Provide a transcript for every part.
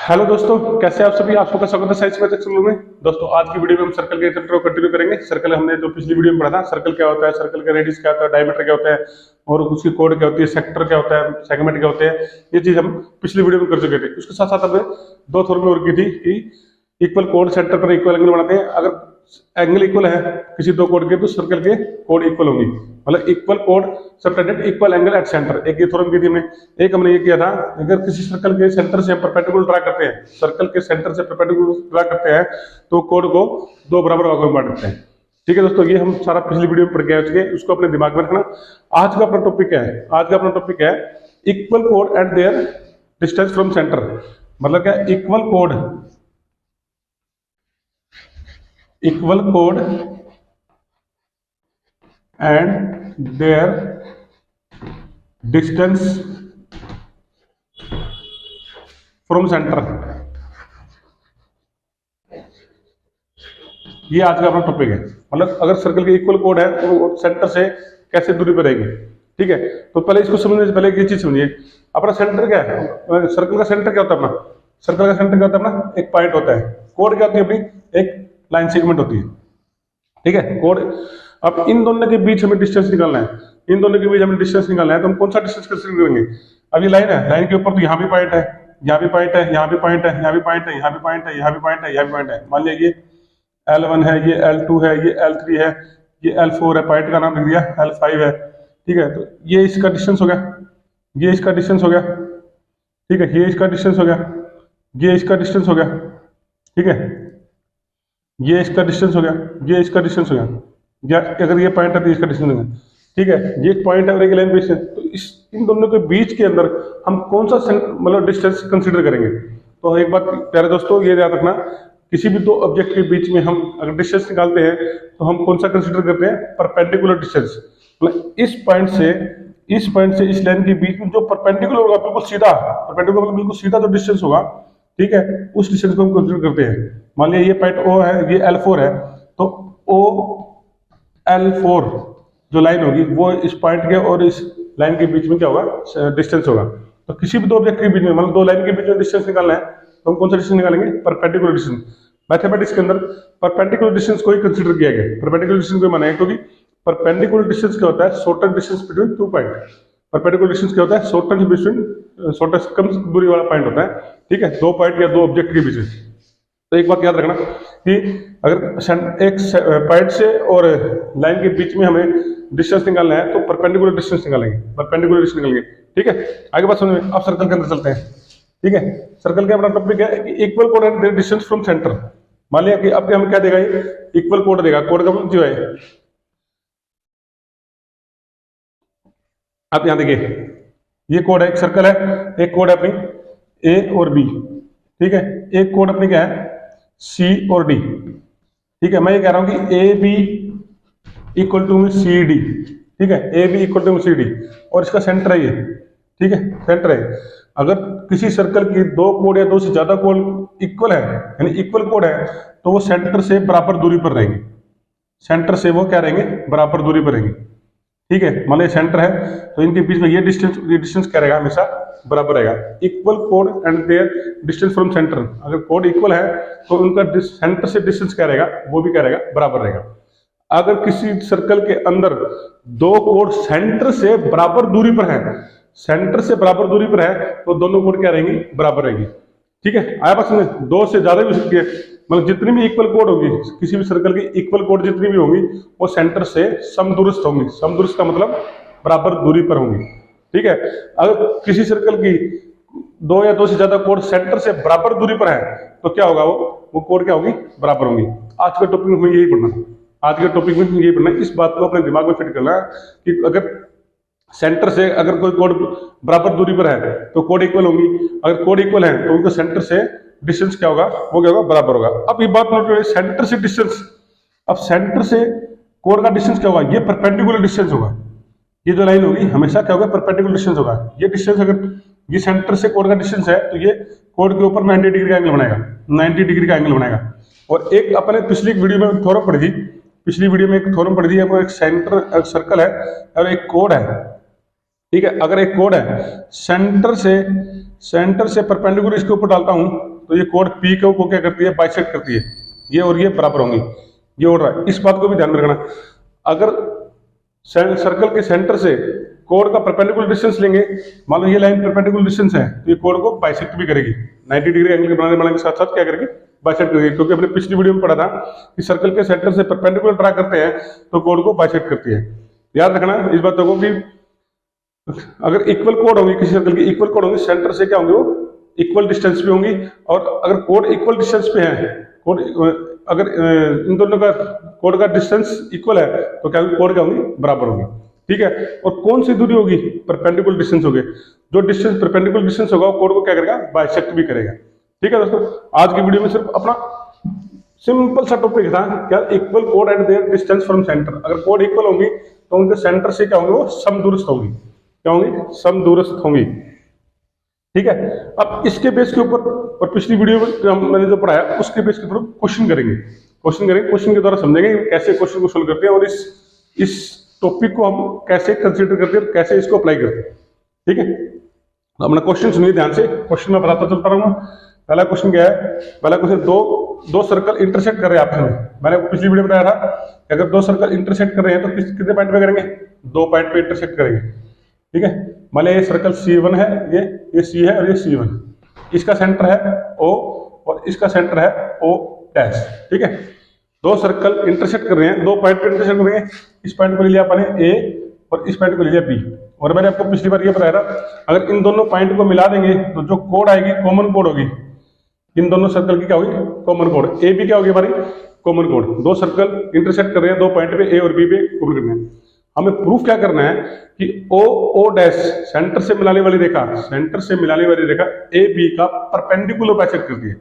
Hello दोस्तों, कैसे आप सभी। आप सबका स्वागत है साइंस मैथ एक्सप्लोर में। दोस्तों आज की वीडियो में हम सर्कल के चैप्टर को कंटिन्यू करेंगे। सर्कल हमने जो पिछली वीडियो में पढ़ा था, सर्कल क्या होता है, सर्कल का रेडियस क्या होता है, डायमीटर क्या होता है और उसकी कोड क्या होती है, सेक्टर क्या होता है, सेगमेंट क्या होते हैं, ये चीज हम पिछली वीडियो में कर चुके थे। उसके साथ साथ हमने दो थ्योरम और की थी कि इक्वल कोड सेंटर पर इक्वल एंगल बनाते हैं। अगर एंगल इक्वल है किसी दो कोड के तो सर्कल के कोड इक्वल होंगी, मतलब equal code subtended equal angle at centre. एक ये थ्योरम की थी हमने। एक हमने ये किया था, अगर किसी सर्कल के सेंटर से परपेंडिकुलर ड्रा करते हैं, सर्कल के सेंटर से परपेंडिकुलर ड्रा करते हैं तो कोड को दो बराबर भागों में बांट देते हैं। ठीक है दोस्तों, ये हम सारा पिछली वीडियो में पढ़ के आ चुके हैं, उसको अपने दिमाग में रखना। आज का अपना टॉपिक क्या है? आज का अपना टॉपिक है equal code eight their distance from centre. मतलब क्या, equal code and their distance from center। ये आज का अपना टॉपिक है। मतलब अगर सर्कल के इक्वल कोड है तो सेंटर से कैसे दूरी पर रहेगी। ठीक है, तो पहले इसको समझने से पहले ये चीज समझिए, अपना सेंटर क्या है। सर्कल का सेंटर क्या होता है? अपना सर्कल का सेंटर क्या होता है? अपना एक पॉइंट होता है। कोड क्या होती है? अपनी एक लाइन सेगमेंट होती है। ठीक है, कोड। अब इन दोनों के बीच हमें डिस्टेंस निकालना है, इन दोनों के बीच हमें डिस्टेंस निकालना है, तो हम कौन सा डिस्टेंस कंसीडर करेंगे? अब ये लाइन है, लाइन के ऊपर तो यहाँ भी पॉइंट है, यहाँ भी पॉइंट है, यहाँ भी पॉइंट है, यहाँ भी पॉइंट है, यहाँ भी पॉइंट है, यहाँ भी पॉइंट है, यहाँ भी पॉइंट है। मान लिया ये L1 है, ये L2 है, ये L3 है, ये L4 है, पॉइंट का नाम लिख दिया, L5 है। ठीक है, तो ये इसका डिस्टेंस हो गया, ये इसका डिस्टेंस हो गया। ठीक है, ये इसका डिस्टेंस हो गया, ये इसका डिस्टेंस हो गया। ठीक है, ये इसका डिस्टेंस हो गया, ये इसका डिस्टेंस हो गया। या अगर ये पॉइंट है तो इसका डिस्टेंस हो गया। ठीक है, ये एक पॉइंट है और एक लाइन पे डिस्टेंस। तो इस इन दोनों के बीच के अंदर हम कौन सा मतलब डिस्टेंस कंसीडर करेंगे? तो एक बात प्यारे दोस्तों ये याद रखना, किसी भी दो ऑब्जेक्ट के बीच में हम अगर डिस्टेंस निकालते हैं तो हम कौन सा कंसीडर करते हैं? Perpendicular distance. मतलब इस पॉइंट से इस लाइन के बीच में जो परपेंडिकुलर होगा, बिल्कुल सीधा, परपेंडिकुलर मतलब बिल्कुल सीधा जो डिस्टेंस होगा, ठीक है, उस डिस्टेंस को हम कंसीडर करते हैं। मान लिया ये पॉइंट O है, ये L4 है, तो OL4 जो लाइन होगी वो इस पॉइंट के और इस लाइन के बीच में क्या होगा? डिस्टेंस होगा। तो किसी भी दो ऑब्जेक्ट के बीच में, मतलब दो लाइन के बीच में डिस्टेंस निकालना है तो हम कौन सा डिस्टेंस निकालेंगे? Perpendicular distance. मैथमेटिक्स के अंदर परपेंडिकुलर डिस्टेंस को ही कंसीडर किया गया। परपेंडिकुलर डिस्टेंस को माना है क्योंकि परपेंडिकुलर डिस्टेंस क्या होता है? Shortest distance between two point. Perpendicular distance क्या होता है? शॉर्टेस्ट कम दूरी वाला पॉइंट होता है। ठीक है, दो पॉइंट या दो ऑब्जेक्ट के बीच में। तो एक बात याद रखना कि अगर एक पॉइंट से और लाइन के बीच में हमें डिस्टेंस निकालना है तो परपेंडिकुलर डिस्टेंस निकालेंगे, परपेंडिकुलर डिस्टेंस निकालेंगे। ठीक है, आगे बात समझ में। अब सर्कल के अंदर चलते हैं। ठीक है, सर्कल का अपना टॉपिक है कि equal code eight their distance from centre. मान लिया कि अब हमें क्या देगा? ये इक्वल कोड देगा। कोड का मतलब जो है, आप यहां देखिए, ये कोड है, एक सर्कल है, एक कोड है अपनी A और B। ठीक है, एक कोड अपनी क्या है? C और D। ठीक है, मैं ये कह रहा हूं कि AB इक्वल टू CD। ठीक है, AB इक्वल टू CD और इसका सेंटर है ये। ठीक है, सेंटर है। अगर किसी सर्कल की दो कोड या दो से ज्यादा कोड इक्वल है, यानी इक्वल कोड है, तो वो सेंटर से बराबर दूरी पर रहेंगे। सेंटर से वो क्या रहेंगे? बराबर दूरी पर रहेंगे। ठीक है, मान लीजिए सेंटर है तो इनके बीच में ये डिस्टेंस क्या रहेगा? हमेशा बराबर रहेगा। Equal code and their distance from centre. अगर कोड इक्वल है तो उनका सेंटर से डिस्टेंस क्या रहेगा? वो भी क्या रहेगा? बराबर रहेगा। अगर किसी सर्कल के अंदर दो कोड सेंटर से बराबर दूरी पर है, सेंटर से बराबर दूरी पर है, तो दोनों कोड क्या रहेंगी? बराबर रहेगी। ठीक है, आया बात समझ? दो से ज्यादा भी हो सकती है, मतलब जितनी भी इक्वल कोड होगी, किसी भी सर्कल की इक्वल कोड जितनी भी होंगी वो सेंटर से समदूरस्थ होंगी। समदूरस्थ का मतलब बराबर दूरी पर होंगी। ठीक है, अगर किसी सर्कल की दो या दो से ज्यादा कोड सेंटर से बराबर दूरी पर है तो क्या होगा? वो कोड क्या होगी? बराबर होंगी। आज के टॉपिक में यही पढ़ना, आज के टॉपिक में यही पढ़ना। इस बात को अपने दिमाग में फिट करना कि अगर सेंटर से अगर कोई कोड बराबर दूरी पर है तो कोड इक्वल होंगी। अगर कोड इक्वल है तो उनका सेंटर से डिस्टेंस क्या होगा? वो क्या होगा? बराबर होगा। अब ये बात नोट करिए, सेंटर से डिस्टेंस। अब सेंटर से कोड का डिस्टेंस क्या होगा? ये परपेंडिकुलर डिस्टेंस होगा। ये जो लाइन होगी हमेशा क्या होगा? परपेंडिकुलर डिस्टेंस होगा। ये डिस्टेंस, अगर ये सेंटर से कोड का डिस्टेंस है तो ये कोड के ऊपर 90 डिग्री का एंगल बनाएगा, 90 डिग्री का एंगल बनाएगा। और एक अपने पिछली वीडियो में थ्योरम पढ़ी थी, पिछली वीडियो में एक थ्योरम पढ़ी थी, एक सेंटर सर्कल है और एक कोड है। ठीक है, अगर एक कोड है सेंटर से परपेंडिकुलर इसके ऊपर डालता हूं तो ये कोड पी को क्या करती है, बाइसेक्ट करती है, ये और ये बराबर होंगी, ये हो रहा है। इस बात को भी ध्यान में रखना, अगर सर्कल के सेंटर से कोड का परपेंडिकुलर डिस्टेंस लेंगे, मान लो ये लाइन परपेंडिकुलर डिस्टेंस है, तो ये कोड को बाइसेक्ट भी करेगी, 90 डिग्री एंगल के बनाने के साथ साथ क्या करेगी, बाइसेक्ट करेगी। क्योंकि हमने पिछली वीडियो में पढ़ा था कि सर्कल के सेंटर से परपेंडिकुलर ड्रा करते हैं तो कोड को बाइसेक्ट करती है। याद रखना इस बातों को कि अगर इक्वल कोड होंगी, किसी सर्कल की इक्वल कोड होंगी, सेंटर से क्या होंगे, वो इक्वल डिस्टेंस पे होंगी। और अगर कोड इक्वल डिस्टेंस पे है, कोड अगर इन दोनों का कोड का डिस्टेंस इक्वल है तो क्या होगी, कोड क्या होंगी, बराबर होंगी। ठीक है, और कौन सी दूरी होगी, परपेंडिकुलर डिस्टेंस होगी। जो डिस्टेंस परपेंडिकुलर डिस्टेंस होगा वो कोड को क्या करेगा, बाइसेक्ट भी करेगा। ठीक है दोस्तों, आज की वीडियो में सिर्फ अपना सिंपल सा टॉपिक था, क्या equal code and their distance from centre. अगर कोड इक्वल होंगी तो उनके सेंटर से क्या होंगे, वो समदूरस्थ होंगी, क्या होंगी, समदूरस्थ होंगी। ठीक है, अब इसके बेस के ऊपर और पिछली वीडियो में मैंने जो पढ़ाया उसके बेस के ऊपर क्वेश्चन करेंगे, क्वेश्चन के द्वारा समझेंगे कैसे क्वेश्चन को सोल्व करते हैं और इस टॉपिक को हम कैसे कंसीडर करते हैं, कैसे इसको अप्लाई करते हैं। ठीक है, अपना क्वेश्चन सुनिए ध्यान से, क्वेश्चन में बताता चलता रहूंगा। पहला क्वेश्चन क्या है, पहला क्वेश्चन, दो सर्कल इंटरसेक्ट कर रहे हैं आपस में। मैंने पिछली वीडियो में बताया था कि अगर दो सर्कल इंटरसेक्ट कर रहे हैं तो कितने पॉइंट पे करेंगे, 2 पॉइंट पे इंटरसेक्ट करेंगे। ठीक है, मान लिया ये सर्कल C1 है, ये C है और ये C1, इसका सेंटर है O और इसका सेंटर है O डैश। ठीक है, दो सर्कल इंटरसेक्ट कर रहे हैं, 2 पॉइंट पे इंटरसेक्ट कर रहे हैं। इस पॉइंट को ले लिया अपने A और इस पॉइंट को ले लिया B। और मैंने आपको पिछली बार ये बताया था, अगर इन दोनों पॉइंट को मिला देंगे तो जो कोड आएगी कॉमन कोड होगी, इन दोनों सर्कल की क्या होगी, कॉमन कोड। ए बी क्या होगी हमारी, कॉमन कोड। दो सर्कल इंटरसेक्ट कर रहे हैं, 2 पॉइंट पे A और B पे कॉमन करना है। हमें प्रूफ क्या करना है कि O डैश सेंटर से मिलाने वाली रेखा, सेंटर से मिलाने वाली रेखा ए बी का परपेंडिकुलर बाइसेक्ट करती है।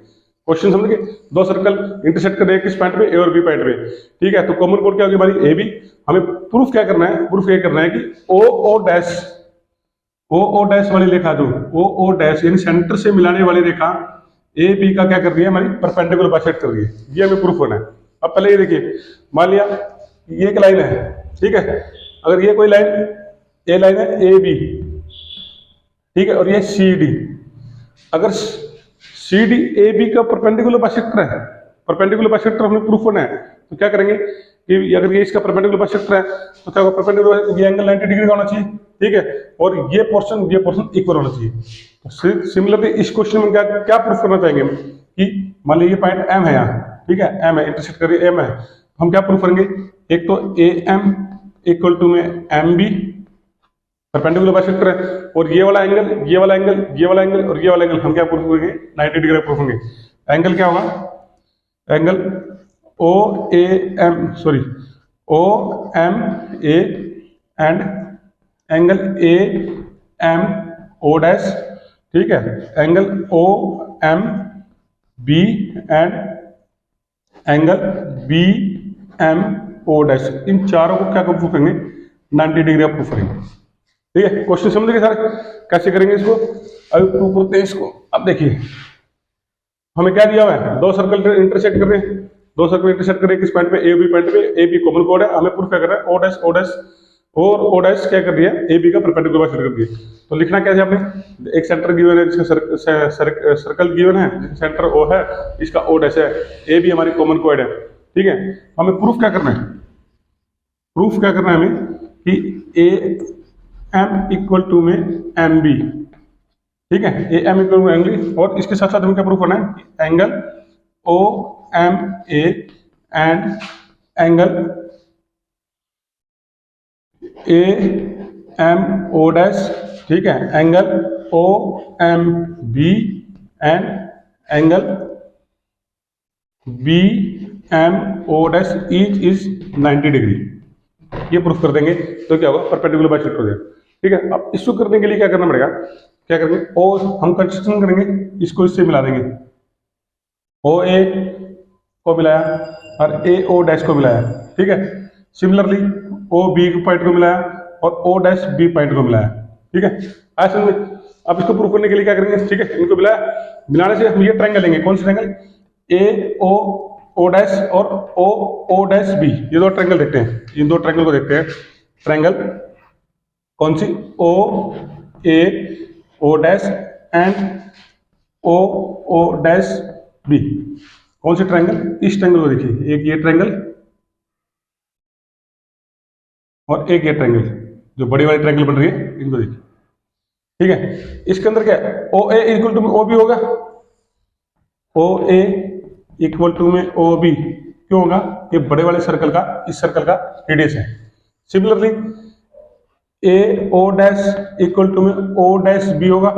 क्वेश्चन समझ गए, दो सर्कल इंटरसेक्ट कर रहे हैं किस पॉइंट पे, A और B पॉइंट पे। ठीक है, तो कॉमन कोड क्या होगी हमारी, ए बी। हमें प्रूफ क्या करना है, प्रूफ ये करना है कि O डैश वाली रेखा, जो O डैश यानी सेंटर से मिलाने वाली रेखा ए बी का क्या कर रही है, हमारी परपेंडिकुलर बाइसेक्ट कर रही है। ये हमें प्रूफ होना है। अब पहले ये देखिए, मान लिया ये एक लाइन है, ठीक है, अगर ये कोई लाइन, ये लाइन है ए बी, ठीक है, और ये सी डी। अगर सी डी ए बी का परपेंडिकुलर बाइसेक्टर है, परपेंडिकुलर बाइसेक्टर हमें प्रूफ होना है, तो क्या करेंगे कि अगर ये इसका परपेंडिकुलर बाइसेक्टर है तो क्या होगा, परपेंडिकुलर ये एंगल 90 डिग्री का होना चाहिए। ठीक है, और ये पोर्शन इक्वल होना चाहिए। तो सिमिलरली इस क्वेश्चन में क्या प्रूफ करना चाहेंगे कि मान लीजिए पॉइंट एम है यहाँ, ठीक है, एम है, इंटरसेक्ट करिए एम है, हम क्या प्रूफ करेंगे, एक तो ए एम इक्वल टू में एम बी परपेंडिकुलर बाइसेक्टर है, और ये वाला एंगल, ये वाला एंगल, ये वाला एंगल और ये वाला एंगल हम क्या प्रूफ करेंगे, 90 डिग्री प्रूफ होंगे। एंगल क्या होगा, angle O M A and angle A M O dash. ठीक है, angle O M B and angle B M O dash, इन चारों को क्या प्रूफ करेंगे, 90 डिग्री प्रूफ करेंगे। ठीक है, क्वेश्चन समझ गए सारे, कैसे करेंगे इसको, अभी प्रूफ करते हैं इसको। अब देखिए हमें क्या दिया हुआ है, दो सर्कल इंटरसेक्ट कर रहे हैं, दो सर्कल इंटरसेक्ट कर रहे हैं किस पॉइंट पे, ए बी पॉइंट पे, ए बी कॉमन कोड है, हमें प्रूफ क्या कर रहा है, ओ डैश और ओ डैश क्या कर रही है, ए बी का परपेंडिकुलर बाइसेक्ट कर दिया। तो लिखना कैसे आपने, एक सेंटर गिवन है जिसका सर्कल गिवन है, जिसका सेंटर ओ है, इसका ओ डैश है, ए बी हमारी कॉमन कोड है। ठीक है, हमें प्रूफ क्या करना है, प्रूफ क्या करना है हमें कि ए एम इक्वल टू में एम बी। ठीक है, A M equal to M B, और इसके साथ साथ हमें क्या प्रूफ करना है, angle O M A and angle A M O dash. ठीक है, angle O M B and angle B M O dash each is 90 degree. ये प्रूफ कर देंगे तो क्या होगा, परपेंडिकुलर बाइसेक्टर हो जाएगा। ठीक है, अब इसको करने के लिए क्या करना पड़ेगा, क्या करेंगे, ओ हम कंस्ट्रक्शन करेंगे, इसको इससे मिला देंगे, ओ ए को मिलाया और ए ओ डैश को मिलाया। ठीक है, सिमिलरली ओ बी पॉइंट को मिलाया और ओ डैश बी पॉइंट को मिलाया। ठीक है, ऐसे में अब इसको प्रूफ करने के लिए क्या करेंगे, ठीक है, इनको मिलाया, मिलाने से हम ये ट्रायंगल लेंगे, कौन सा ट्रायंगल, ए ओ डैश और ओ डैश बी, ये दो ट्रायंगल देखते हैं, इन दो ट्रायंगल को देखते हैं। ट्रायंगल कौन सी, O A O dash and O O dash B. कौन सी ट्रायंगल? इस ट्रायंगल को देखिए, एक ये ट्रायंगल और एक ये ट्रायंगल, जो बड़ी वाली ट्रायंगल बन रही है, इनको देखिए। ठीक है, इसके अंदर क्या है? ओ ए इक्वल टू में ओ बी होगा, ओ ए इक्वल टू में ओ बी क्यों होगा? ये बड़े वाले सर्कल का, इस सर्कल का रेडियस है। Similarly A O dash equal to में ओ डैश बी होगा,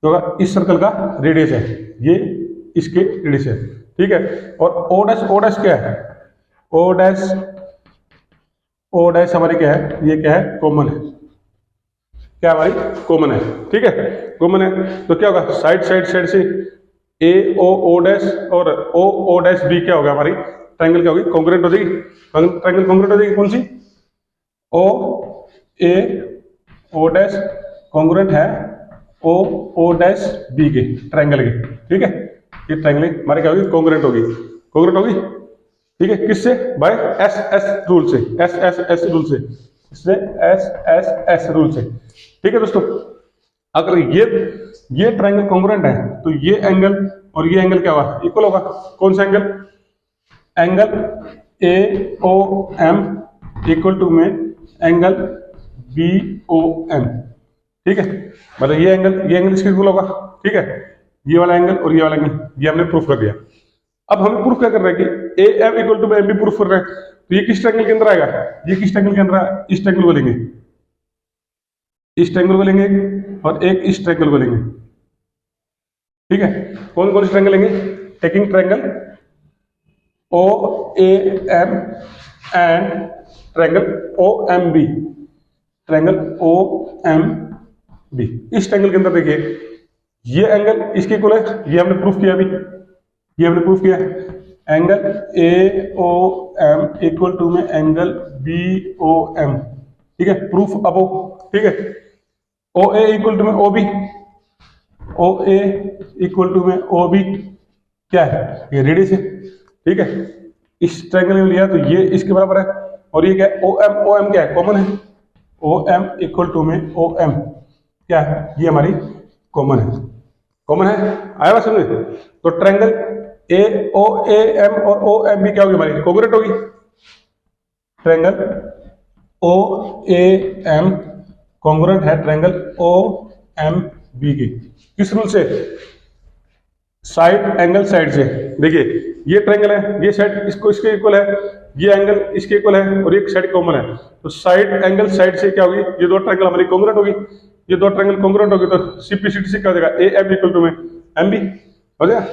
तो इस सर्कल का रेडियस है, ये इसके रेडियस है। ठीक है, और ओ डैश क्या है? ओ डैश हमारी क्या है? ये क्या है? कॉमन है। क्या हमारी? कॉमन है। ठीक है, कॉमन है, तो क्या होगा? साइड से ए ओ डैश और ओ डैश बी क्या होगा? हमारी ट्रायंगल क्या होगी? कॉन्ग्रुएंट हो जाएगी। ट्रायंगल कॉन्ग्रुएंट हो जाएगी। कौन सी? O A O dash congruent है ओ डैश बी के, ट्रायंगल के। ठीक है, ये ट्रायंगल हमारे क्या होगी? कॉन्ग्रुएंट होगी। ठीक है, किससे? बाय एस रूल से, एस रूल से, इससे एस रूल से। ठीक है दोस्तों, अगर ये ट्रायंगल कॉन्ग्रुएंट है तो ये एंगल और ये एंगल क्या होगा? इक्वल होगा। कौन सा angle? Angle A O M equal to में एंगल बी ओ एम। ठीक है, मतलब ये एंगल इसके इक्वल होगा। ठीक है, ये वाला एंगल और ये वाला एंगल, ये हमने प्रूफ कर दिया। अब हमें प्रूफ क्या कर रहे हैं कि ए एम इक्वल टू में एम बी प्रूफ कर रहे हैं, तो ये किस ट्रायंगल के अंदर आएगा? ये किस ट्रायंगल के अंदर आएगा? इस ट्रायंगल को लेंगे, इस ट्रायंगल को लेंगे और एक इस ट्रायंगल को लेंगे। ठीक है, कौन कौन से ट्रायंगल लेंगे? Taking triangle O A M and triangle O M B, triangle O M B. इस ट्रायंगल के अंदर देखिए, ये एंगल इसके इक्वल है, ये हमने प्रूफ किया अभी, ये हमने प्रूफ किया। Angle A O M equal to में एंगल बी ओ एम। ठीक है, प्रूफ अबो। ठीक है, ओ ए इक्वल टू में O B, O A equal to में ओ बी क्या है? ये रेडियस है। ठीक है, इस ट्रायंगल में लिया तो ये इसके बराबर है, और ये क्या है? ओ एम क्या है? कॉमन है। ओ एम इक्वल टू में ओ एम क्या है? ये हमारी कॉमन है। आया बात समझ? तो ट्रायंगल ए एम और ओ एम बी क्या होगी? हमारी कॉन्ग्रुएंट होगी। Triangle O A M congruent है ट्रायंगल ओ एम बी के। किस रूल से? साइड एंगल साइड से। देखिए, ये ट्रायंगल है, ये साइड इसके इक्वल है, ये एंगल इसके इक्वल है, और एक साइड कॉमन है, तो साइड एंगल साइड से क्या होगी? ये दो ट्रायंगल हमारी कॉन्ग्रुएंट होगी। ये दो ट्रायंगल कॉन्ग्रुएंट होगी तो सीपीसीटी से क्या हो जाएगा? ए एम इक्वल टू में एम बी हो जाएगा।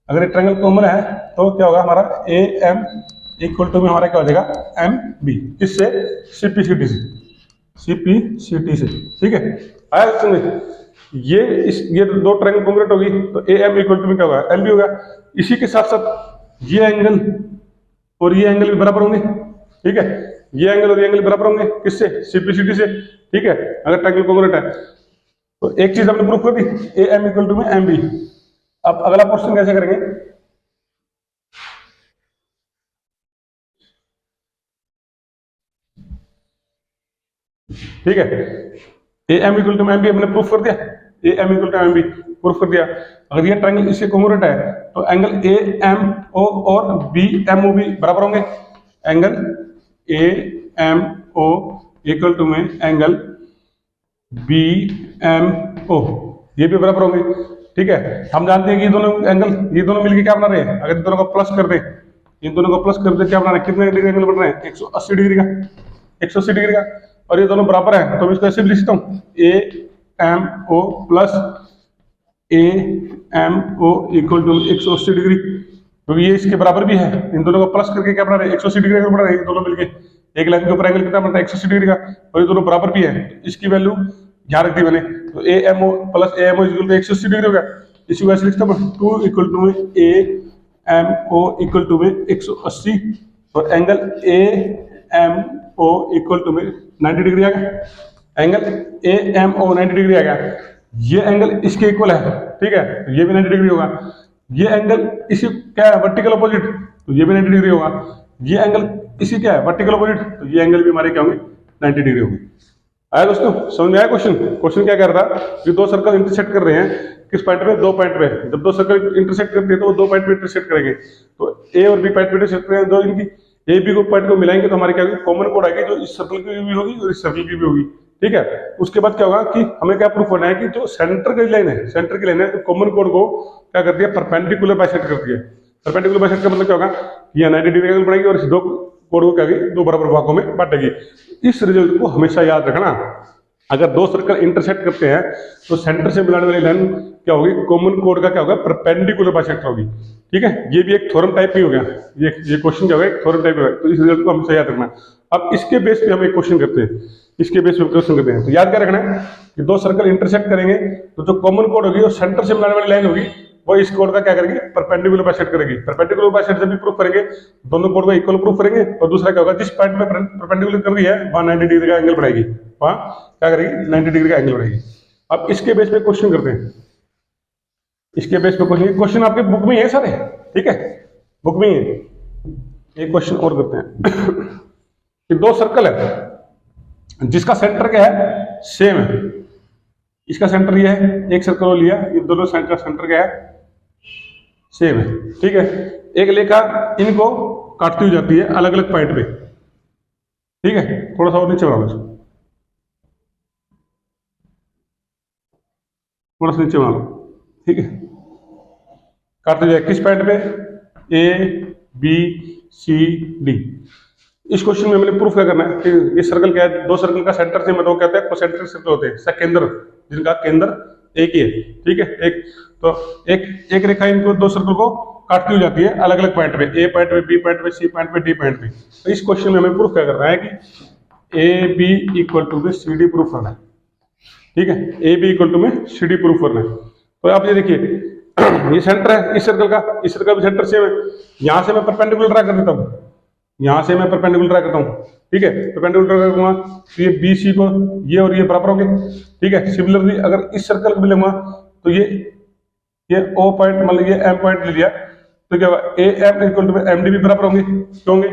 अगर ये ट्रायंगल कॉमन है तो क्या होगा? हमारा ए एम इक्वल टू में हमारा क्या हो जाएगा? M B. किससे? सीपीसीटी से। ठीक है, आया समझ? ये दो ट्रायंगल कॉन्ग्रुएंट होगी तो ए एम इक्वल टू में क्या होगा? एम बी होगा। इसी के साथ साथ ये एंगल और ये एंगल भी बराबर होंगे। ठीक है, ये एंगल और ये एंगल बराबर होंगे। किससे? सीपीसीटी से। ठीक है, अगर ट्रायंगल कॉन्ग्रुएंट है तो एक चीज हमने प्रूफ कर दी, ए एम इक्वल टू में एम बी। अब अगला क्वेश्चन कैसे करेंगे? ठीक है, A M equal to M B हमने प्रूफ कर दिया, A M equal to M B proof कर दिया। अगर ये ट्रायंगल इससे कॉन्ग्रुएंट है तो एंगल ए एम ओ और बी एम ओ भी बराबर होंगे। Angle A M O equal to में एंगल बी एम ओ, ये भी बराबर होंगे। ठीक है, हम जानते हैं कि ये दोनों एंगल, ये दोनों मिलकर क्या बना रहे हैं? अगर इन दोनों को प्लस कर दे, इन दोनों को प्लस कर दे, क्या बना रहे हैं? कितने डिग्री एंगल बन रहे हैं? 180 डिग्री का, 180 डिग्री का। और ये दोनों बराबर है तो मैं इसको ऐसे भी लिख सकता हूँ, A M O plus A M O equal to 180 degree, क्योंकि ये इसके बराबर भी है। इन दोनों को प्लस करके क्या बना रहे हैं? 180 डिग्री का बना रहे हैं। दोनों मिलके एक लाइन के ऊपर एंगल कितना बनता है? 180 डिग्री का, और ये दोनों बराबर भी है। इसकी वैल्यू यहाँ रख दी मैंने, तो A M O plus A M O equal to 180 degree होगा। इसी वजह से लिखता हूँ 2 इक्वल टू में A M O equal to में 180, और angle A M O equal to में 90 डिग्री आ गया। Angle A M O 90 degree आ गया। ये एंगल इसके इक्वल है। ठीक है, तो ये भी 90 डिग्री होगा। ये एंगल इसी क्या है? वर्टिकल अपोजिट, तो ये भी 90 डिग्री होगा। ये एंगल इसी क्या है? वर्टिकल अपोजिट, तो ये एंगल भी हमारे क्या होंगे? 90 डिग्री होगी। आया दोस्तों, समझ में आया क्वेश्चन? क्वेश्चन क्या कर रहा था कि दो सर्कल इंटरसेक्ट कर रहे हैं, किस पॉइंट पे? दो पॉइंट पे। जब दो सर्कल इंटरसेक्ट करते हैं तो वो दो पॉइंट पे इंटरसेक्ट करेंगे, तो ए और बी पॉइंट पे इंटरसेक्ट करेंगे, जो इनकी ए बी को पॉइंट को मिलाएंगे तो हमारी क्या होगी? कॉमन कोड आएगी, जो इस सर्कल की भी होगी और इस सर्कल की भी होगी। ठीक है, उसके बाद क्या होगा कि हमें क्या प्रूफ होना है कि जो सेंटर की लाइन है, सेंटर की लाइन है, तो कॉमन कोड को क्या करती है? परपेंडिकुलर बाइसेक्ट करती है। परपेंडिकुलर बाइसेक्ट का मतलब क्या होगा? ये 90 डिग्री एंगल बनाएगी और इस दो कोड को क्या करेगी? दो बराबर भागों में बांटेगी। इस रिजल्ट को हमेशा याद रखना। अगर दो सर्कल इंटरसेक्ट करते हैं तो सेंटर से मिलाने वाली लाइन क्या होगी? कॉमन कोड का क्या होगा? परपेंडिकुलर बाइसेक्टर होगी। ठीक है, ये भी एक थ्योरम टाइप ही हो गया, ये क्वेश्चन क्या होगा? एक थ्योरम टाइप होगा। तो इस रिजल्ट को हमेशा याद रखना। अब इसके बेस पे हम एक क्वेश्चन करते हैं, इसके बेस पे क्वेश्चन करते हैं। तो याद क्या रखना है कि दो सर्कल इंटरसेक्ट करेंगे तो जो कॉमन कोड होगी वो सेंटर से मिलाने वाली लाइन होगी, वो इस कोड का क्या करेगी? परपेंडिकुलर बाइसेक्ट करेगी। परपेंडिकुलर बाइसेक्ट जब भी प्रूफ करेंगे, दोनों कोड को इक्वल प्रूफ करेंगे, और दूसरा क्या होगा? जिस पॉइंट पे परपेंडिकुलर कर रही है वहां 90 डिग्री का एंगल बढ़ाएगी, वहां क्या करेगी? 90 डिग्री का एंगल बढ़ाएगी। अब इसके बेस पे क्वेश्चन करते हैं, इसके बेस पे क्वेश्चन आपके बुक में है सारे, ठीक है, बुक में ही है। एक क्वेश्चन और करते हैं कि दो सर्कल है जिसका सेंटर क्या है? सेम है। इसका सेंटर ये है, एक सर्कल लिया, ये दोनों साइड का सेंटर क्या है? सेम है। ठीक है, एक लेखा इनको काटती हुई जाती है अलग अलग पॉइंट पे। ठीक है, थोड़ा सा और नीचे बना लो इसको, थोड़ा सा नीचे बना लो। ठीक है, काटते जाए किस पॉइंट पे? A B C D. इस क्वेश्चन में मैंने प्रूफ क्या करना है कि ये सर्कल क्या है? दो सर्कल का सेंटर से मतलब कहते हैं कोसेंट्रिक सर्कल होते हैं, केंद्र, जिनका केंद्र एक ही है। ठीक है, एक रेखा इनको दो सर्कल को काटती हुई जाती है अलग अलग पॉइंट पे, ए पॉइंट पे, बी पॉइंट पे, सी पॉइंट पे, डी पॉइंट पे। तो इस क्वेश्चन में हमें प्रूफ क्या करना है कि ए बी इक्वल टू में सी डी प्रूफ करना है। ठीक है, ए बी इक्वल टू में सी डी प्रूफ करना है। तो आप ये देखिए, ये सेंटर है इस सर्कल का, इस सर्कल का भी सेंटर सेम है। यहां से मैं परपेंडिकुलर ड्रा कर देता हूं, यहां से मैं परपेंडिकुलर ड्रा करता हूं। ठीक है, परपेंडिकुलर ड्रा करूंगा तो ये बी सी को ये और ये बराबर होंगे। ठीक है, सिमिलरली अगर इस सर्कल को मिलूंगा तो ये ओ पॉइंट मतलब ये एम पॉइंट ले लिया तो क्या होगा? A M equal to M D भी बराबर होंगे। क्यों होंगे?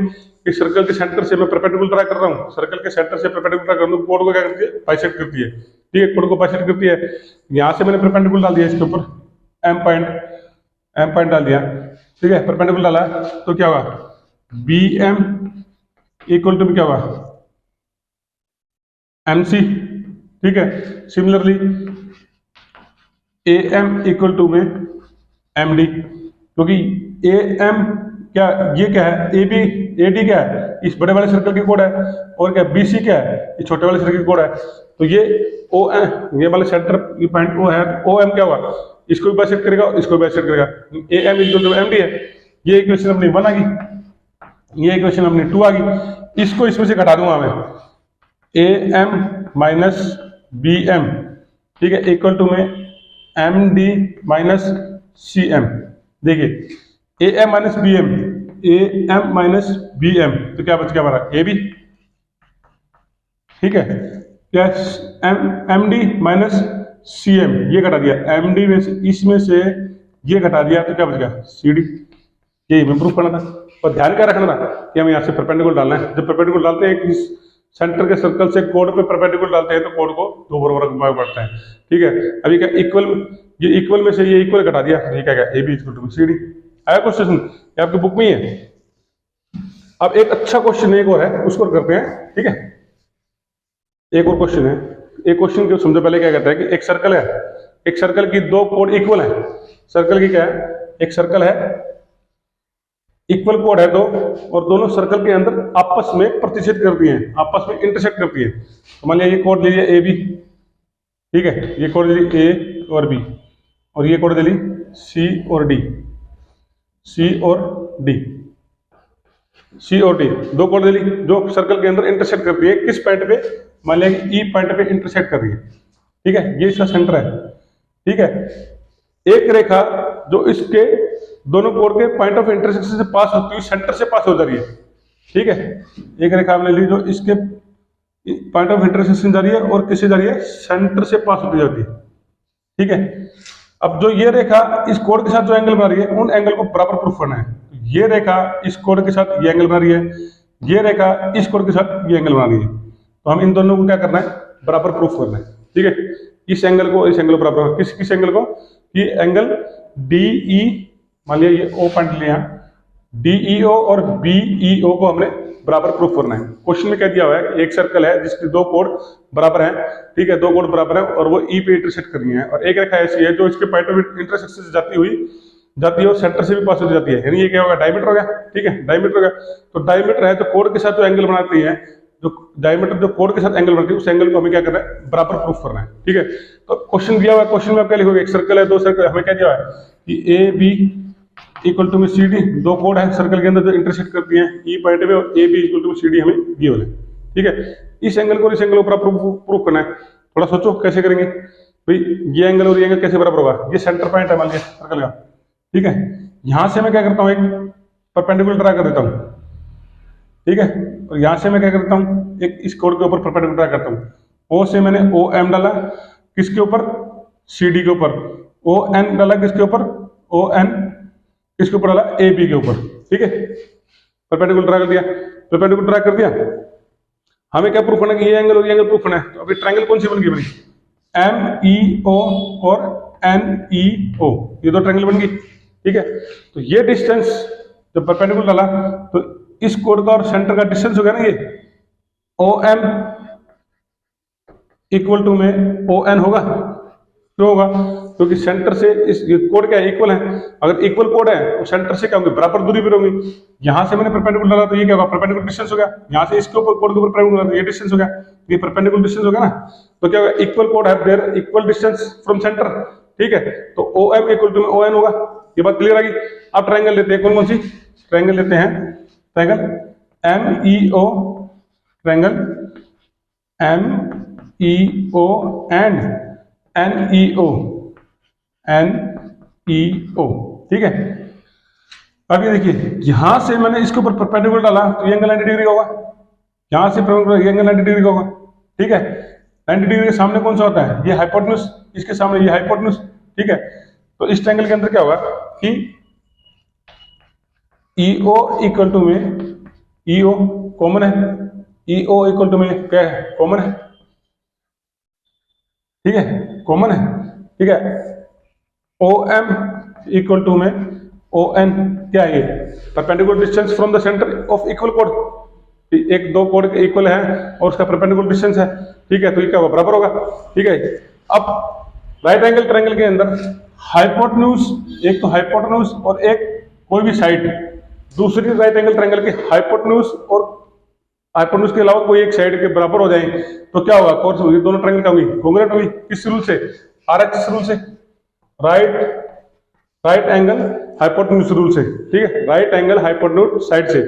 इस सर्कल के सेंटर से मैं परपेंडिकुलर ड्रा कर रहा हूं, सर्कल के सेंटर से परपेंडिकुलर ड्रा कर रहा हूं, कोड को क्या करती है? बाइसेक्ट करती है। ठीक है, कोड को बाइसेक्ट करती है। यहां से मैंने परपेंडिकुलर डाल दिया इसके ऊपर, एम पॉइंट डाल दिया। ठीक है, परपेंडिकुलर डाला तो क्या होगा? बी एम इक्वल टू क्या होगा? M C. ठीक है, similarly A M equal to में एम डी, क्योंकि ए एम क्या, ये क्या है? ए बी ए डी क्या है? इस बड़े वाले सर्कल की कोड है, और क्या बी सी क्या है? इस छोटे वाले सर्कल की कोड है। तो ये ओ एम, ये वाले सेंटर पॉइंट ओ है, तो ओ एम क्या होगा? इसको भी बाइसेक्ट करेगा, इसको भी बाइसेक्ट करेगा। A M equal to M D है। ये इक्वेशन अपनी 1 आ गई, ये इक्वेशन अपनी 2 आ गई। इसको इसमें से घटा दूंगा मैं, A M minus B M, ठीक है, इक्वल टू में M D minus C M. देखिए, A M minus B M, A M minus B M, तो क्या बच गया हमारा? A B. ठीक है, क्या? M D minus C M, ये घटा दिया, एम डी में से इसमें से ये घटा दिया तो क्या बच गया? C D. यही हमें प्रूफ करना था। और ध्यान क्या रखना था कि हमें यहाँ से परपेंडिकुलर डालना है। जब परपेंडिकुलर डालते हैं इस सेंटर के सर्कल से कोड पे परपेंडिकुलर डालते हैं तो कोड को दो बराबर बढ़ता है। ठीक है, अभी क्या इक्वल, ये इक्वल में से ये इक्वल घटा दिया, ये क्या? A B equal to C D. आया क्वेश्चन? ये आपकी बुक में ही है। अब एक अच्छा क्वेश्चन एक और है, उसको करते हैं। ठीक है, एक और क्वेश्चन है। एक क्वेश्चन को समझो पहले क्या कहता है कि एक सर्कल है, एक सर्कल की दो कोड इक्वल है। सर्कल की क्या है? एक सर्कल है, इक्वल कोड है दो, और दोनों सर्कल के अंदर आपस में प्रतिच्छेद करती हैं, आपस में इंटरसेक्ट करती हैं। तो मान लिया ये कोड ले लिया ए बी, ठीक है, ये कोड ले ली ए और बी, और ये कोड ले ली सी और डी, सी और डी, सी और डी, दो कोड ले ली जो सर्कल के अंदर इंटरसेक्ट करती है। किस पॉइंट पे? मान लिया कि ई पॉइंट पे इंटरसेक्ट कर रही है। ठीक है, ये इसका सेंटर है। ठीक है, एक रेखा जो इसके दोनों कोड के पॉइंट ऑफ इंटरसेक्शन से पास होती हुई सेंटर से पास हो जा रही है। ठीक है, एक रेखा हमने ली जो इसके पॉइंट ऑफ इंटरसेक्शन जा रही है और किससे जा रही है? सेंटर से पास होती जाती है। ठीक है, अब जो ये रेखा इस कोड के साथ जो एंगल बना रही है, उन एंगल को बराबर प्रूफ करना है। ये रेखा इस कोड के साथ ये एंगल बना रही है, ये रेखा इस कोड के साथ ये एंगल बना रही है। तो हम इन दोनों को क्या करना है? बराबर प्रूफ करना है। ठीक है, इस एंगल को इस एंगल बराबर, किस एंगल को, ये एंगल DE, मान लिया ये O पॉइंट लिया, DEO और BEO को हमने बराबर प्रूफ करना है। क्वेश्चन में क्या दिया हुआ है कि एक सर्कल है जिसके दो कोड बराबर हैं, ठीक है, दो कोड बराबर है और वो E पे इंटरसेक्ट करनी है, और एक रेखा ऐसी है जो इसके पॉइंट ऑफ इंटरसेक्शन से जाती है और सेंटर से भी पास होती जाती है, यानी ये क्या होगा, डायमीटर हो गया। ठीक है, डायमीटर हो गया, तो डायमीटर है तो कोड के साथ जो एंगल बनाती है, जो डायमीटर जो कोड के साथ एंगल बनती है, उस एंगल को हमें क्या करना है, बराबर प्रूफ करना है। ठीक है, तो क्वेश्चन दिया हुआ है, क्वेश्चन में आप क्या लिखोगे, एक सर्कल है, दो सर्कल, हमें क्या दिया हुआ है कि AB इक्वल टू में CD, दो कोड है सर्कल के अंदर जो इंटरसेक्ट करती हैं E पॉइंट पे, और AB इक्वल टू CD हमें दिए हुए हैं। ठीक है, इस एंगल को इस एंगल को बराबर प्रूफ करना है। थोड़ा सोचो कैसे करेंगे भाई, ये एंगल और ये एंगल कैसे बराबर होगा, ये सेंटर पॉइंट है मान लिया सर्कल का। ठीक है, यहां से मैं क्या करता हूं, एक परपेंडिकुलर ड्रा कर देता हूं। ठीक है, और यहां से मैं क्या करता हूं, एक इस कोड के ऊपर परपेंडिकुलर ड्रा करता हूं। O से मैंने OM डाला, किसके ऊपर, CD के ऊपर, ON डाला किसके ऊपर, ON किसके ऊपर डाला, AB के ऊपर। ठीक है, परपेंडिकुलर ड्रा कर दिया, परपेंडिकुलर ड्रा कर दिया, हमें क्या प्रूफ करना है कि ये एंगल और ये एंगल प्रूफ करना है। तो अभी ट्रायंगल कौन सी बन गई बनी, MEO और NEO, ये दो ट्रायंगल बन गई। ठीक है, तो ये डिस्टेंस जब परपेंडिकुलर डाला तो इस कोड का और सेंटर का डिस्टेंस हो गया ना, ये OM इक्वल टू में ON होगा, क्यों होगा, क्योंकि सेंटर से इस कोड क्या है, इक्वल है। अगर इक्वल कोड है तो सेंटर से क्या होंगे, बराबर दूरी पर होंगी। यहां से मैंने परपेंडिकुलर डाला तो ये क्या होगा, परपेंडिकुलर डिस्टेंस हो गया। यहां से इसके ऊपर कोड के ऊपर परपेंडिकुलर डाला, ये डिस्टेंस हो गया, ये परपेंडिकुलर डिस्टेंस हो गया ना, तो क्या होगा, इक्वल कोड है there equal distance from centre. ठीक है, तो OM इक्वल टू में ON होगा, ये बात क्लियर आ गई। अब ट्रायंगल लेते हैं, कौन कौन सी ट्रायंगल लेते हैं, triangle MEO, triangle MEO and NEO। ठीक है, अब ये देखिए, यहां से मैंने इसके ऊपर परपेंडिकुलर डाला तो ये एंगल 90 डिग्री होगा, यहां से ये एंगल 90 डिग्री होगा। ठीक है, 90 डिग्री के सामने कौन सा होता है, ये हाइपोटेन्यूज, इसके सामने ये हाइपोटेन्यूज। ठीक है, तो इस ट्रायंगल के अंदर क्या होगा कि EO इक्वल टू में, EO कॉमन है, EO इक्वल टू में क्या है, कॉमन है। ठीक है, कॉमन है। ठीक है, OM इक्वल टू में ON क्या है, ये perpendicular distance from the centre of equal code. एक दो कोड के इक्वल है और उसका परपेंडिकुलर डिस्टेंस है। ठीक है, तो ये क्या होगा, बराबर होगा। ठीक है, अब राइट एंगल ट्रायंगल के अंदर हाइपोटेन्यूज, एक तो हाइपोटेन्यूज और एक कोई भी साइड, दूसरी राइट एंगल ट्रायंगल के हाइपोटेन्यूज और हाइपोटेन्यूज के अलावा कोई एक साइड के बराबर हो जाए तो क्या होगा, कौन सी होगी, दोनों ट्रायंगल क्या होगी, कॉन्ग्रुएंट होगी। किस रूल से, RHS रूल से, राइट एंगल हाइपोटेन्यूज रूल से। ठीक है, राइट एंगल हाइपोटेन्यूज साइड से,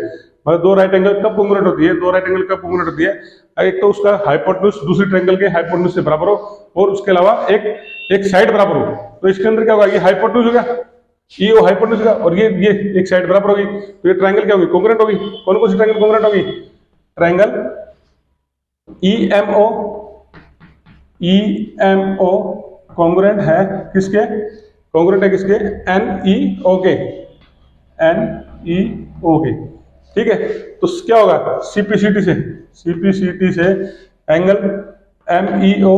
मतलब दो राइट एंगल कब कॉन्ग्रुएंट होती है, दो राइट एंगल कब कॉन्ग्रुएंट होती है, एक तो उसका हाइपोटेन्यूज दूसरी ट्रायंगल के हाइपोटेन्यूज से बराबर हो और उसके अलावा एक साइड बराबर हो। तो इसके अंदर क्या होगा, ये हाइपोटेन्यूज होगा, EO हाइपोटेन्यूज होगा, और ये एक साइड बराबर होगी, तो ये ट्रायंगल क्या होगी, कॉन्ग्रुएंट होगी। कौन कौन सी ट्रायंगल कॉन्ग्रुएंट होगी, ट्रायंगल EMO कॉन्ग्रुएंट है किसके, कॉन्ग्रुएंट है किसके, NEO के, NEO के। ठीक है, तो क्या होगा, CPCT से एंगल MEO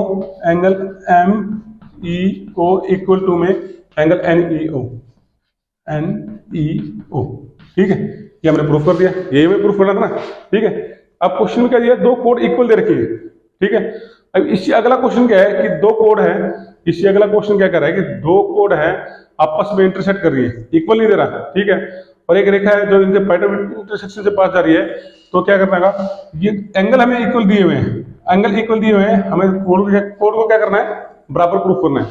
इक्वल टू में एंगल NEO। ठीक है, ये हमने प्रूफ कर दिया, ये हमें प्रूफ करना था ना। ठीक है, अब क्वेश्चन में क्या दिया, दो कोड इक्वल दे रखी है। ठीक है, अब इससे अगला क्वेश्चन क्या है कि दो कोड है, इससे अगला क्वेश्चन क्या कर रहा है कि दो कोड है आपस में इंटरसेक्ट कर रही है, इक्वल नहीं दे रहा। ठीक है, और एक रेखा है जो इनके पॉइंट ऑफ इंटरसेक्शन से पास जा रही है, तो क्या करना है, ये एंगल हमें इक्वल दिए हुए हैं, एंगल इक्वल दिए हुए हैं, हमें कोड को क्या करना है, बराबर प्रूफ करना है।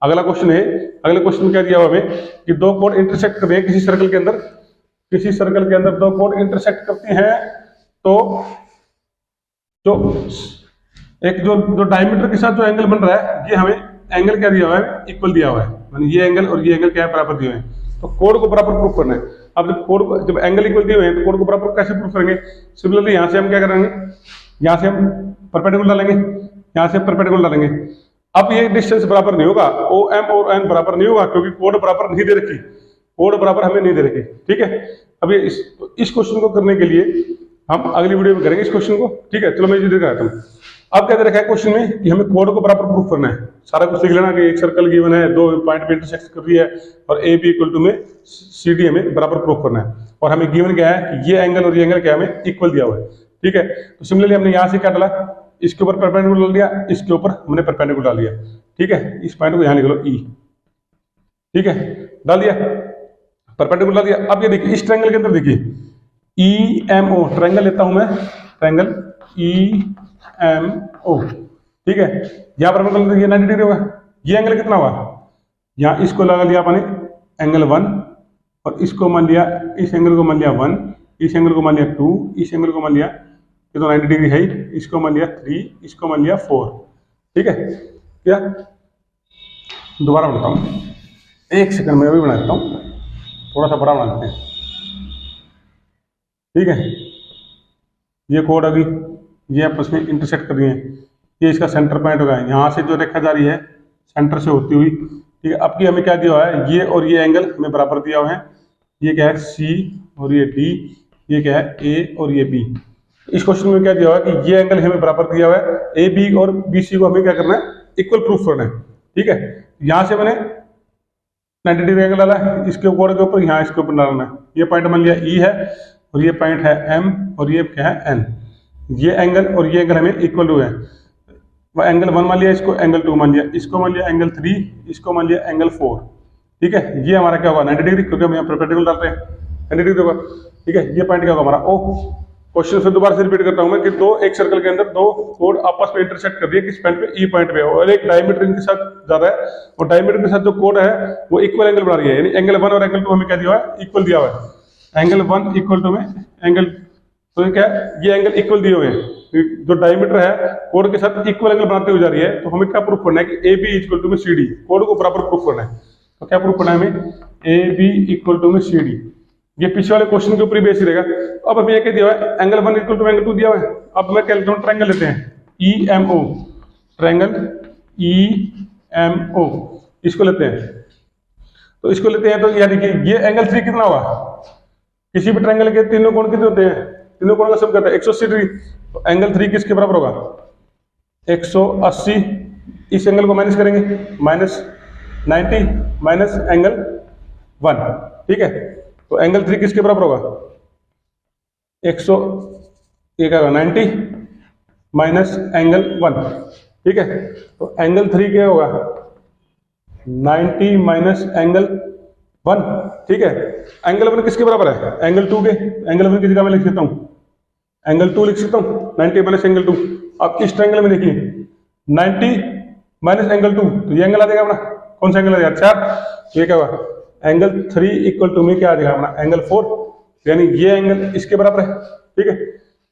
अगला क्वेश्चन है, अगले क्वेश्चन में क्या दिया हुआ हमें कि दो कोड इंटरसेक्ट कर रहे हैं किसी सर्कल के अंदर, किसी सर्कल के अंदर दो कोड इंटरसेक्ट करती हैं, तो जो एक जो डायमीटर के साथ जो एंगल बन रहा है, ये हमें एंगल क्या दिया हुआ है, इक्वल दिया हुआ है, यानी ये एंगल और ये एंगल क्या है, बराबर दिए हुए हैं। तो कोड को बराबर प्रूफ करना है। अब जब एंगल इक्वल दिए हुए हैं तो कोड को बराबर कैसे प्रूफ करेंगे, सिमिलरली यहाँ से हम क्या करेंगे, यहाँ से हम परपेंडिकुलर डालेंगे, यहाँ से परपेंडिकुलर डालेंगे। अब ये डिस्टेंस बराबर नहीं होगा, OM और N बराबर नहीं होगा, क्योंकि कोड बराबर नहीं दे रखी, कोड बराबर हमें नहीं दे रखी। ठीक है, अब ये इस क्वेश्चन को करने के लिए हम अगली वीडियो में करेंगे इस क्वेश्चन को। ठीक है, चलो मैं इधर दिखाता हूँ। अब क्या दे रखा है क्वेश्चन में कि हमें कोड को बराबर प्रूफ करना है। सारा कुछ लिख लेना कि एक सर्कल गिवन है, दो पॉइंट पे इंटरसेक्ट कर रही है और ए बी इक्वल टू में सी डी हमें बराबर प्रूफ करना है। और हमें गिवन क्या है कि ये एंगल और ये एंगल क्या हमें इक्वल दिया हुआ है। ठीक है, तो सिमिलरली हमने यहाँ से क्या डाला, इसके ऊपर परपेंडिकुलर डाल दिया, इसके ऊपर हमने परपेंडिकुलर डाल दिया। ठीक है, इस पॉइंट को यहाँ लिख लो ई। ठीक है, डाल दिया, परपेंडिकुलर डाल दिया। अब ये देखिए इस ट्रायंगल के अंदर देखिए ई एम ओ, ट्रायंगल लेता हूं मैं, ट्रायंगल ई एम ओ। ठीक है, यहां पर मतलब ये 90 डिग्री होगा। ये एंगल कितना हुआ, यहां इसको लगा लिया अपने एंगल 1 और इसको मान लिया, इस एंगल को मान लिया 1, इस एंगल को मान लिया 2, इस एंगल को मान लिया, ये तो 90 डिग्री है ही, इसको मान लिया 3, इसको मान लिया 4। ठीक है, क्या दोबारा बनाता हूं, एक सेकंड में अभी बना देता हूं, थोड़ा सा बड़ा बना देते हैं। ठीक है, ये कोड अभी ये आपस में इंटरसेक्ट कर रही है, ये इसका सेंटर पॉइंट होगा, यहाँ से जो रेखा जा रही है सेंटर से होती हुई। ठीक है, अब की हमें क्या दिया हुआ है, ये और ये एंगल हमें बराबर दिया हुआ है। ये क्या है सी और ये डी, ये क्या है ए और ये बी। इस क्वेश्चन में क्या दिया हुआ है कि ये एंगल हमें बराबर दिया हुआ है, ए बी और बी सी को हमें क्या करना है, इक्वल प्रूफ करना है। ठीक है, यहाँ से मैंने 90 डिग्री एंगल डाला है, इसके कोड के ऊपर, यहाँ इसके ऊपर डालना है। ये पॉइंट मान लिया ई है और ये पॉइंट है एम और ये क्या है एन। ये एंगल और ये एंगल हमें इक्वल हुए हैं। वह एंगल 1 मान लिया, इसको एंगल 2 मान लिया, इसको मान लिया एंगल 3, इसको मान लिया एंगल 4। ठीक है, ये हमारा क्या होगा 90 डिग्री, क्योंकि हम यहाँ परपेंडिकुलर डाल रहे हैं, 90 डिग्री होगा। ठीक है, ये पॉइंट क्या होगा हमारा ओ। क्वेश्चन फिर दोबारा से रिपीट करता हूं मैं कि दो एक सर्कल के अंदर दो कोड आपस में इंटरसेक्ट कर रही है, किस पॉइंट पे, ई पॉइंट पे, और एक डायमीटर इनके साथ जा रहा है और डायमीटर के साथ जो कोड है वो इक्वल एंगल बना रही है। यानी एंगल 1 और एंगल 2 हमें क्या दिया हुआ है, इक्वल दिया हुआ है। एंगल 1 इक्वल टू में एंगल, तो क्या है, ये एंगल इक्वल दिए हुए हैं। जो डायमीटर है कोड के साथ इक्वल एंगल बनाते हुए जा रही है, तो हमें क्या प्रूफ करना है कि ए बी इक्वल टू में सी डी, कोड को बराबर प्रूफ करना है। तो क्या प्रूफ करना है हमें, ए बी इक्वल टू में सी डी। ये पीछे वाले क्वेश्चन के ऊपर ही बेस रहेगा। अब हमें क्या दिया हुआ है, एंगल 1 इक्वल टू एंगल 2 दिया हुआ है। अब मैं क्या लेता हूँ, ट्रायंगल लेते हैं E M O, triangle E M O, इसको लेते हैं। तो इसको लेते हैं तो यार देखिए ये एंगल 3 कितना हुआ, किसी भी ट्रायंगल के तीनों कोण कितने होते हैं, तीनों कोण का सम करता है 180 डिग्री। तो एंगल 3 किसके बराबर होगा, 180। इस एंगल को माइनस करेंगे, माइनस 90 माइनस एंगल 1। ठीक है, तो एंगल 3 किसके बराबर होगा, 100, ये क्या होगा 90 माइनस एंगल 1। ठीक है, तो एंगल 3 क्या होगा, 90 माइनस एंगल 1। ठीक है, एंगल 1 किसके बराबर है, एंगल 2 के। एंगल 1 की जगह मैं लिख सकता हूं एंगल 2 लिख सकता हूं, 90 माइनस एंगल 2। अब इस ट्रायंगल में देखिए 90 माइनस एंगल 2, तो ये एंगल आ जाएगा अपना, कौन सा एंगल आ जाएगा 4। ये क्या होगा, एंगल 3 इक्वल टू में क्या आ जाएगा अपना एंगल 4, यानी ये एंगल इसके बराबर है। ठीक है,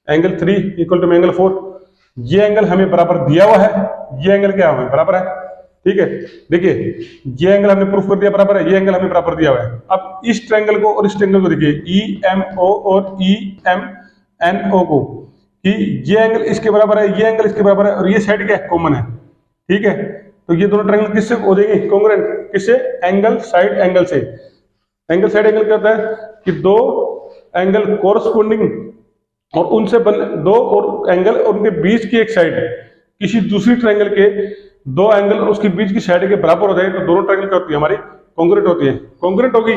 एंगल 3 इक्वल टू में एंगल 4, ये एंगल हमें बराबर दिया हुआ है, ये एंगल क्या हमें बराबर है। ठीक है, देखिए ये एंगल हमने प्रूफ कर दिया बराबर है, ये एंगल हमें बराबर दिया हुआ है। अब इस ट्रायंगल को और इस ट्रायंगल को देखिए ई एम ओ और ई एम एन ओ को, कि ये एंगल इसके बराबर है, ये एंगल इसके बराबर है और ये साइड क्या है, कॉमन है। ठीक है, तो ये दोनों ट्रायंगल किससे हो जाएंगे, कॉन्ग्रुएंट, किससे, एंगल साइड एंगल से। एंगल साइड एंगल क्या होता है कि दो एंगल कोरस्पोंडिंग और उनसे दो और एंगल और उनके बीच की एक साइड किसी दूसरी ट्रायंगल के दो एंगल और उसके बीच की साइड के बराबर हो जाए तो दोनों ट्रायंगल क्या होती है, हमारी कॉन्ग्रुएंट होती है। कॉन्ग्रुएंट होगी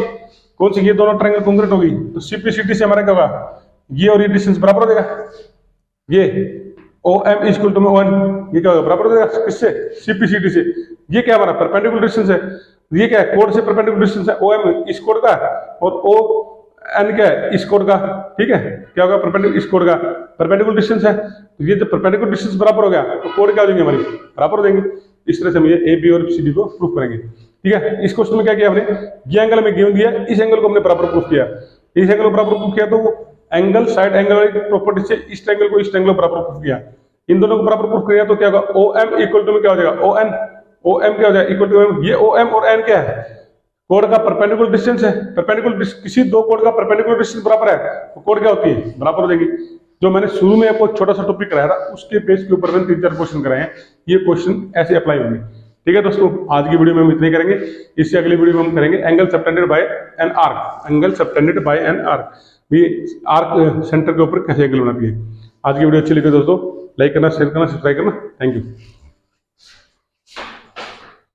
कौन सी, ये दोनों ट्रायंगल कॉन्ग्रुएंट होगी, तो सीपीसीटी से हमारा क्या होगा, ये और ये डिस्टेंस बराबर हो जाएगा। ये ओ एम इक्वल टू में ओ एन, ये क्या होगा, बराबर हो जाएगा किससे, सीपीसीटी से। ये क्या हमारा परपेंडिकुलर डिस्टेंस है, ये क्या है, कोड से परपेंडिकुलर डिस्टेंस है, ओ एम इस कोड का और ओ एन क्या है, इस कोड का। ठीक है, क्या होगा, परपेंडिकुलर, इस कोड का परपेंडिकुलर डिस्टेंस है। तो ये जब परपेंडिकुलर डिस्टेंस बराबर हो गया तो कोड क्या हो जाएंगे, हमारी बराबर हो जाएंगे। इस तरह से हम ये ए बी और सी डी को प्रूफ करेंगे। ठीक है, इस क्वेश्चन में क्या किया हमने, ये एंगल हमें गिवन दिया, इस एंगल को हमने बराबर प्रूफ किया। इस एंगल को बराबर प्रूफ किया तो एंगल साइड एंगल वाली प्रॉपर्टी से इस ट्रायंगल को इस ट्रायंगल को बराबर प्रूफ किया। इन दोनों को बराबर प्रूफ किया तो क्या होगा, ओ एम इक्वल टू में क्या हो जाएगा, ओ एन, ओ एम क्या हो जाएगा इक्वल टू, ये ओ एम और एन क्या है, कोड का परपेंडिकुलर डिस्टेंस है। परपेंडिकुलर किसी दो कोड का परपेंडिकुलर डिस्टेंस बराबर है तो कोड क्या होती है, बराबर हो जाएगी। जो मैंने शुरू में आपको छोटा सा टॉपिक कराया था उसके बेस के ऊपर मैंने 3-4 क्वेश्चन कराए हैं, ये क्वेश्चन ऐसे अप्लाई होंगे। ठीक है दोस्तों, आज की वीडियो में हम इतने करेंगे। इससे अगली वीडियो में हम करेंगे angle subtended bye an arc, angle subtended bye an arc, भी आर्क सेंटर के ऊपर कैसे एंगल बनाती है। आज की वीडियो अच्छी लगी दोस्तों लाइक करना, शेयर करना, सब्सक्राइब करना। Thank you.